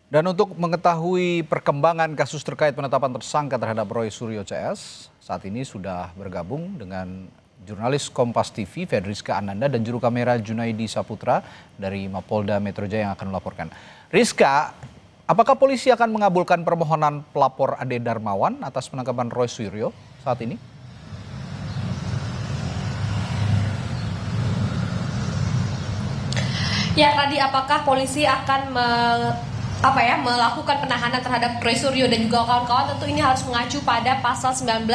Dan untuk mengetahui perkembangan kasus terkait penetapan tersangka terhadap Roy Suryo CS, saat ini sudah bergabung dengan jurnalis Kompas TV Fedriska Ananda dan juru kamera Junaidi Saputra dari Mapolda Metro Jaya yang akan melaporkan. Rizka, apakah polisi akan mengabulkan permohonan pelapor Ade Darmawan atas penangkapan Roy Suryo saat ini? Ya, Radi, apakah polisi akan melakukan penahanan terhadap Roy Suryo dan juga kawan-kawan? Tentu ini harus mengacu pada pasal 19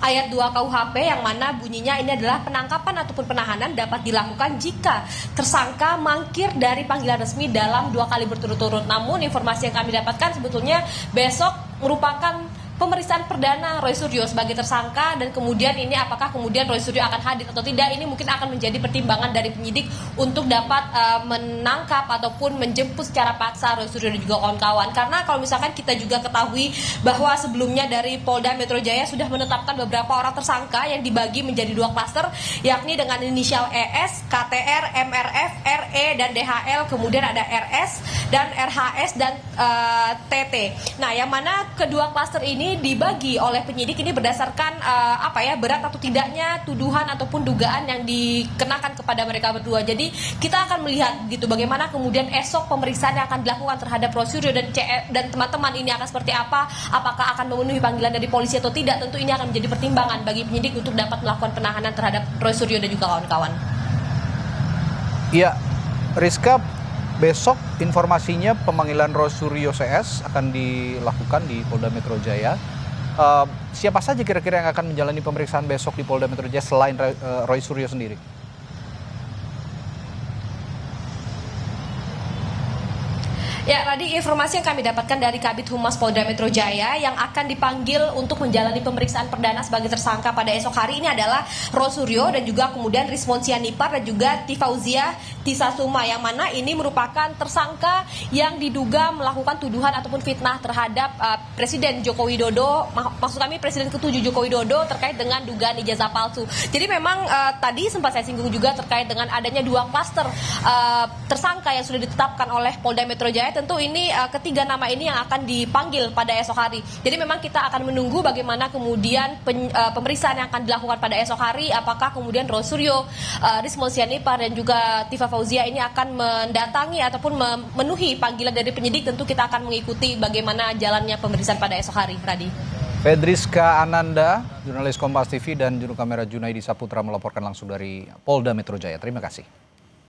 ayat 2 KUHP yang mana bunyinya ini adalah penangkapan ataupun penahanan dapat dilakukan jika tersangka mangkir dari panggilan resmi dalam 2 kali berturut-turut. Namun informasi yang kami dapatkan sebetulnya besok merupakan pemeriksaan perdana Roy Suryo sebagai tersangka, dan kemudian ini apakah kemudian Roy Suryo akan hadir atau tidak, ini mungkin akan menjadi pertimbangan dari penyidik untuk dapat menangkap ataupun menjemput secara paksa Roy Suryo dan juga kawan-kawan. Karena kalau misalkan kita juga ketahui bahwa sebelumnya dari Polda Metro Jaya sudah menetapkan beberapa orang tersangka yang dibagi menjadi 2 klaster, yakni dengan inisial ES, KTR, MRF, RE, dan DHL, kemudian ada RS dan RHS dan TT. Nah, yang mana kedua klaster ini dibagi oleh penyidik ini berdasarkan berat atau tidaknya tuduhan ataupun dugaan yang dikenakan kepada mereka berdua. Jadi kita akan melihat gitu bagaimana kemudian esok pemeriksaan yang akan dilakukan terhadap Roy Suryo dan teman-teman ini akan seperti apa, apakah akan memenuhi panggilan dari polisi atau tidak. Tentu ini akan menjadi pertimbangan bagi penyidik untuk dapat melakukan penahanan terhadap Roy Suryo dan juga kawan-kawan. Iya, Rizka, besok informasinya pemanggilan Roy Suryo CS akan dilakukan di Polda Metro Jaya. Siapa saja kira-kira yang akan menjalani pemeriksaan besok di Polda Metro Jaya selain Roy Suryo sendiri? Ya, tadi informasi yang kami dapatkan dari Kabid Humas Polda Metro Jaya yang akan dipanggil untuk menjalani pemeriksaan perdana sebagai tersangka pada esok hari ini adalah Roy Suryo dan juga kemudian Rismon Sianipar dan juga Tifauzia Tisasuma, yang mana ini merupakan tersangka yang diduga melakukan tuduhan ataupun fitnah terhadap Presiden Joko Widodo, maksud kami Presiden ke-7 Joko Widodo, terkait dengan dugaan ijazah palsu. Jadi memang tadi sempat saya singgung juga terkait dengan adanya 2 klaster tersangka yang sudah ditetapkan oleh Polda Metro Jaya. Tentu ini ketiga nama ini yang akan dipanggil pada esok hari. Jadi memang kita akan menunggu bagaimana kemudian pemeriksaan yang akan dilakukan pada esok hari. Apakah kemudian Roy Suryo, Rismon Sianipar dan juga Tifa Fauzia ini akan mendatangi ataupun memenuhi panggilan dari penyidik. Tentu kita akan mengikuti bagaimana jalannya pemeriksaan pada esok hari, Radi. Fedriska Ananda, jurnalis Kompas TV dan juru kamera Junaidi Saputra melaporkan langsung dari Polda Metro Jaya. Terima kasih.